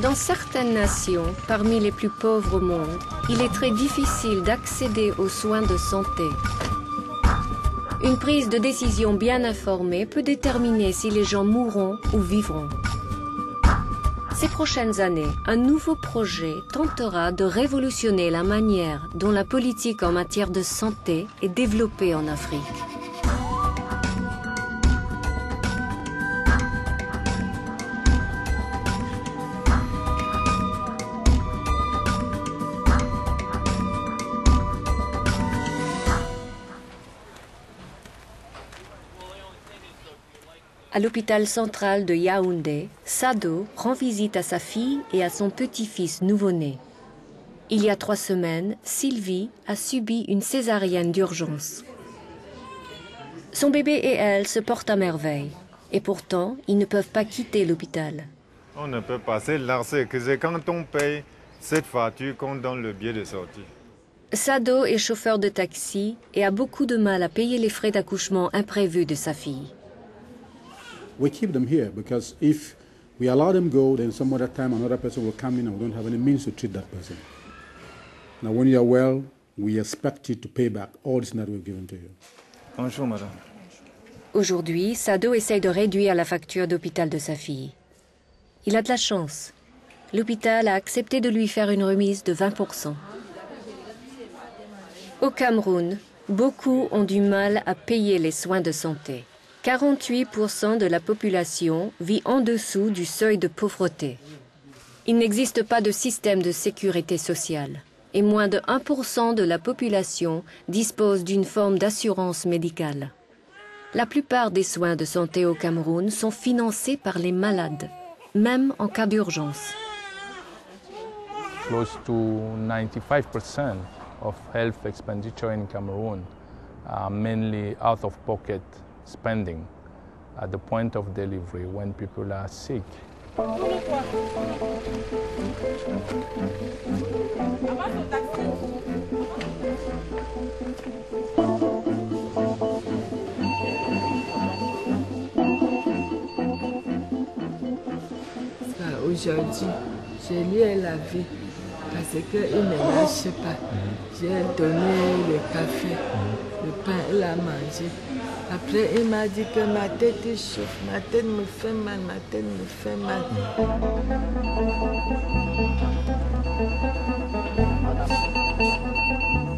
Dans certaines nations, parmi les plus pauvres au monde, il est très difficile d'accéder aux soins de santé. Une prise de décision bien informée peut déterminer si les gens mourront ou vivront. Ces prochaines années, un nouveau projet tentera de révolutionner la manière dont la politique en matière de santé est développée en Afrique. À l'hôpital central de Yaoundé, Sado rend visite à sa fille et à son petit-fils nouveau-né. Il y a 3 semaines, Sylvie a subi une césarienne d'urgence. Son bébé et elle se portent à merveille. Et pourtant, ils ne peuvent pas quitter l'hôpital. On ne peut pas se lancer que c'est quand on paye cette facture qu'on donne le billet de sortie. Sado est chauffeur de taxi et a beaucoup de mal à payer les frais d'accouchement imprévus de sa fille. We keep them here because if we allow them go, then some other time another person will come in and we don't have any means to treat that person. Now, when you are well, we expect you to pay back all this that we've given to you. Bonjour, madame. Aujourd'hui, Sado essaye de réduire la facture d'hôpital de sa fille. Il a de la chance. L'hôpital a accepté de lui faire une remise de 20%. Au Cameroun, beaucoup ont du mal à payer les soins de santé. 48% de la population vit en dessous du seuil de pauvreté. Il n'existe pas de système de sécurité sociale et moins de 1% de la population dispose d'une forme d'assurance médicale. La plupart des soins de santé au Cameroun sont financés par les malades, même en cas d'urgence. Close to 95% of health expenditure in Cameroon are mainly out-of-pocket spending at the point of delivery when people are sick. Aujourd'hui, je lui ai lavé parce qu'il ne marche pas. J'ai donné le café, le pain, il a mangé. Après, il m'a dit que ma tête chauffe, ma tête me fait mal, ma tête me fait mal.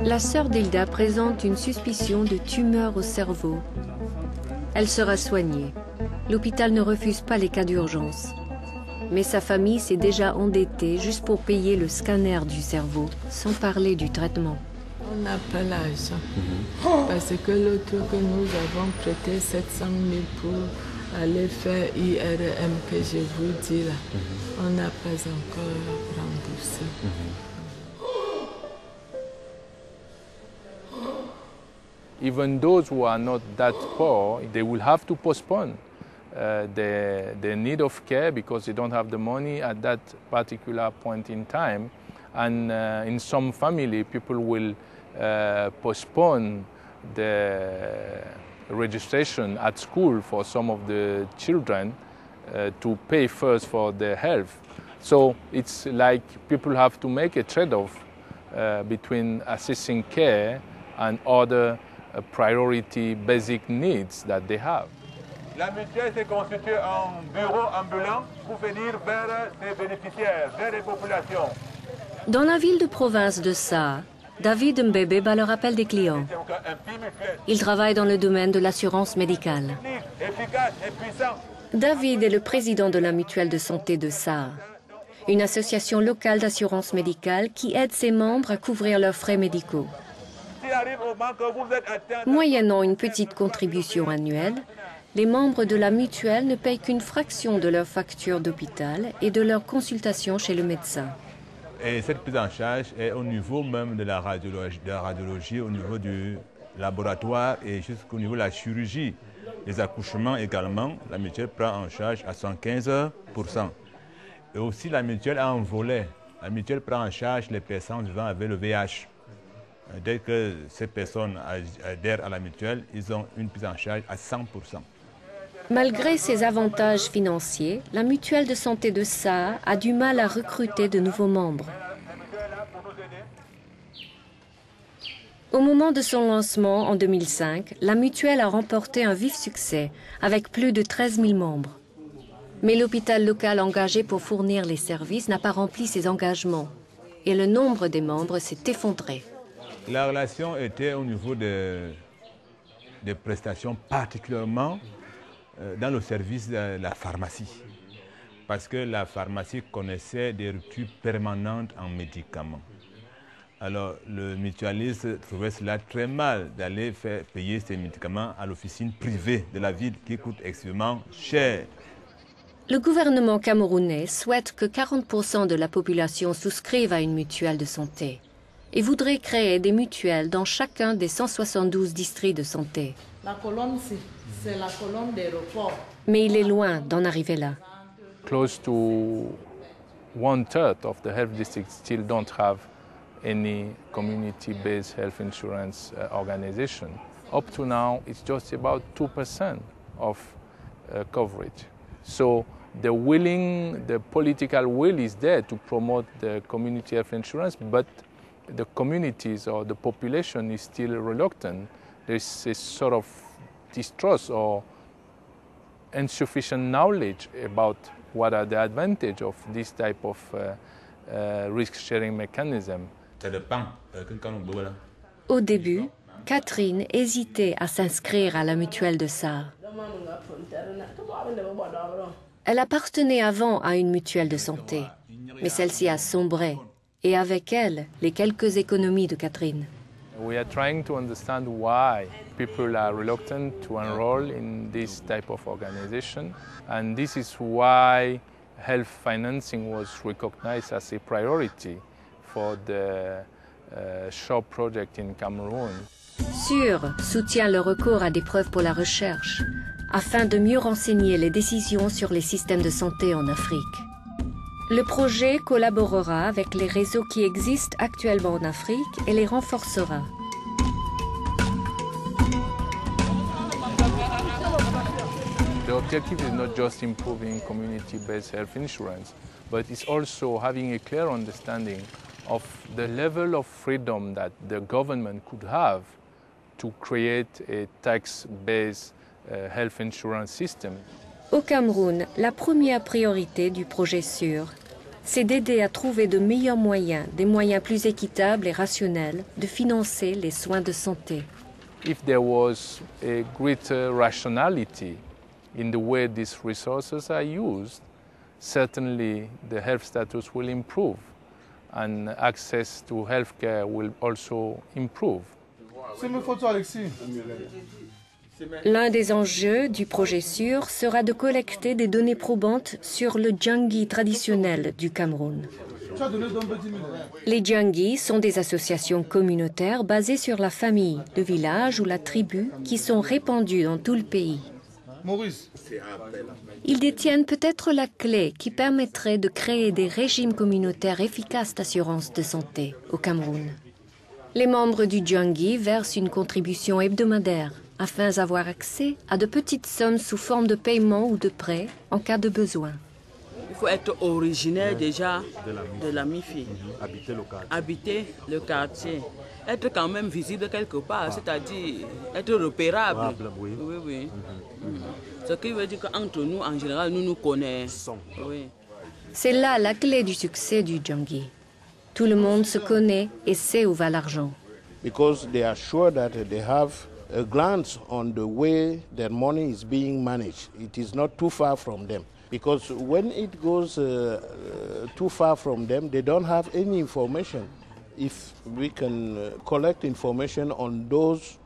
La sœur d'Hilda présente une suspicion de tumeur au cerveau. Elle sera soignée. L'hôpital ne refuse pas les cas d'urgence. Mais sa famille s'est déjà endettée juste pour payer le scanner du cerveau, sans parler du traitement. On n'a pas l'argent, parce que l'autre que nous avons prêté 700 000 pour aller faire IRM que je vous dis là, on n'a pas encore remboursé. Even those who are not that poor, they will have to postpone their need of care because they don't have the money at that particular point in time. And in some family, people will postpone the registration at school for some of the children to pay first for their health. So it's like people have to make a trade-off between assessing care and other priority basic needs that they have. La mutuelle s'est constituée en bureau ambulant pour venir vers ses bénéficiaires, vers les populations. Dans la ville de province de Saa, David Mbebe bat le rappel des clients. Il travaille dans le domaine de l'assurance médicale. David est le président de la mutuelle de santé de Saa, une association locale d'assurance médicale qui aide ses membres à couvrir leurs frais médicaux. Moyennant une petite contribution annuelle, les membres de la mutuelle ne payent qu'une fraction de leur facture d'hôpital et de leur consultation chez le médecin. Et cette prise en charge est au niveau même de la radiologie, au niveau du laboratoire et jusqu'au niveau de la chirurgie. Les accouchements également, la mutuelle prend en charge à 115%. Et aussi la mutuelle a un volet. La mutuelle prend en charge les personnes vivant avec le VIH. Dès que ces personnes adhèrent à la mutuelle, ils ont une prise en charge à 100%. Malgré ses avantages financiers, la mutuelle de santé de Saa a du mal à recruter de nouveaux membres. Au moment de son lancement en 2005, la mutuelle a remporté un vif succès avec plus de 13 000 membres. Mais l'hôpital local engagé pour fournir les services n'a pas rempli ses engagements et le nombre des membres s'est effondré. La relation était au niveau des prestations, particulièrement dans le service de la pharmacie. Parce que la pharmacie connaissait des ruptures permanentes en médicaments. Alors le mutualiste trouvait cela très mal d'aller faire payer ces médicaments à l'officine privée de la ville qui coûte extrêmement cher. Le gouvernement camerounais souhaite que 40% de la population souscrive à une mutuelle de santé et voudrait créer des mutuelles dans chacun des 172 districts de santé. La colonne, c'est la colonne d'aéroport. Mais il est loin d'en arriver là. Close to 1/3 of the health districts still don't have any community-based health insurance organization. Up to now, it's just about 2% of coverage. So the political will is there to promote the community health insurance, but the communities or the population is still reluctant. There's a sort of distrust or insufficient knowledge about what are the advantages of this type of risk-sharing mechanism. Au début, Catherine hésitait à s'inscrire à la mutuelle de Saa. Elle appartenait avant à une mutuelle de santé, mais celle-ci a sombré, et avec elle, les quelques économies de Catherine. We are trying to understand why people are reluctant to enroll in this type of organization, and this is why health financing was recognized as a priority for the SHOP project in Cameroon. SUR soutient le recours à des preuves pour la recherche, afin de mieux renseigner les décisions sur les systèmes de santé en Afrique. Le projet collaborera avec les réseaux qui existent actuellement en Afrique et les renforcera. The objective is not just improving community-based health insurance, but it's also having a clear understanding of the level of freedom that the government could have to create a tax-based health insurance system. Au Cameroun, la première priorité du projet SUR, c'est d'aider à trouver de meilleurs moyens, des moyens plus équitables et rationnels de financer les soins de santé. If there was a greater rationality in the way these resources are used, certainly the health status will improve and access to healthcare will also improve. L'un des enjeux du projet SUR sera de collecter des données probantes sur le Djangui traditionnel du Cameroun. Les Djangui sont des associations communautaires basées sur la famille, le village ou la tribu qui sont répandues dans tout le pays. Ils détiennent peut-être la clé qui permettrait de créer des régimes communautaires efficaces d'assurance de santé au Cameroun. Les membres du Djangui versent une contribution hebdomadaire afin d'avoir accès à de petites sommes sous forme de paiement ou de prêt en cas de besoin. Il faut être originaire déjà de la MIFI, habiter le quartier, être quand même visible quelque part, c'est-à-dire être repérable. Oui. Ce qui veut dire qu'entre nous, en général, nous nous connaissons. Oui. C'est là la clé du succès du Djangui. Tout le monde se connaît et sait où va l'argent. Because they are sure that they have a glance on the way their money is being managed. It is not too far from them. Because when it goes too far from them, they don't have any information. If we can collect information on those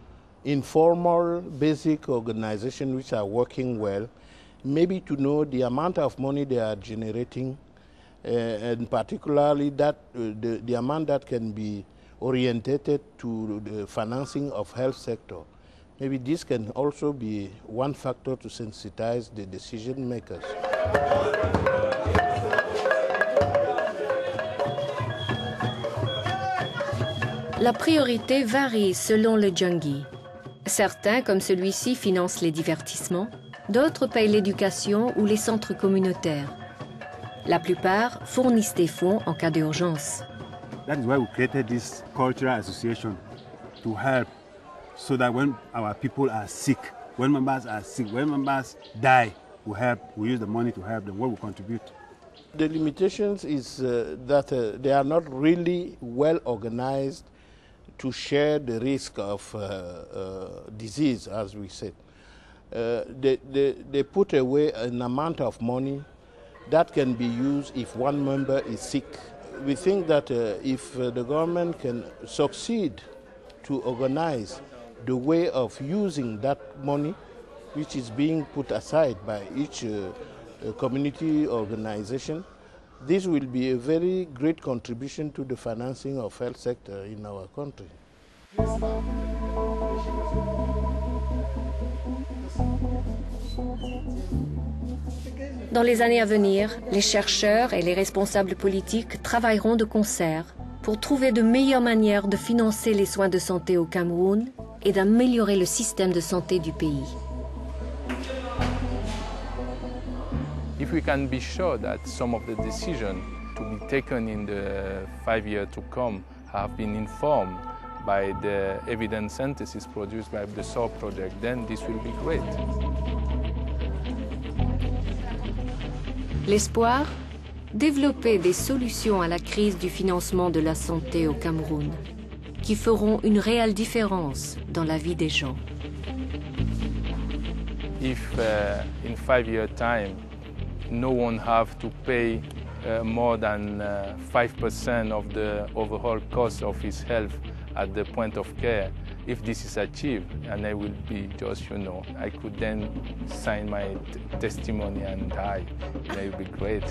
informal, basic organizations which are working well, maybe to know the amount of money they are generating, and particularly that the amount that can be orientated to the financing of health sector. Maybe this can also be one factor to sensitize the decision makers. La priorité varie selon le Djangui. Certains, comme celui-ci, financent les divertissements, d'autres payent l'éducation ou les centres communautaires. La plupart fournissent des fonds en cas d'urgence. That is why we created this cultural association to help so that when our people are sick, when members die, we use the money to help them, what we contribute. The limitations is that they are not really well organized to share the risk of disease, as we said. They put away an amount of money that can be used if one member is sick. We think that if the government can succeed to organize the way of using that money, which is being put aside by each community organization, this will be a very great contribution to the financing of health sector in our country. Dans les années à venir, les chercheurs et les responsables politiques travailleront de concert pour trouver de meilleures manières de financer les soins de santé au Cameroun et d'améliorer le système de santé du pays. If we can be sure that some of the decisions to be taken in the 5 years to come have been informed by the evidence synthesis produced by the SOAR project, then this will be great. L'espoir, développer des solutions à la crise du financement de la santé au Cameroun, qui feront une réelle différence dans la vie des gens. If in 5 years' time, no one have to pay more than 5% of the overall cost of his health at the point of care, if this is achieved, and I will be just, I could then sign my testimony and die. That would be great.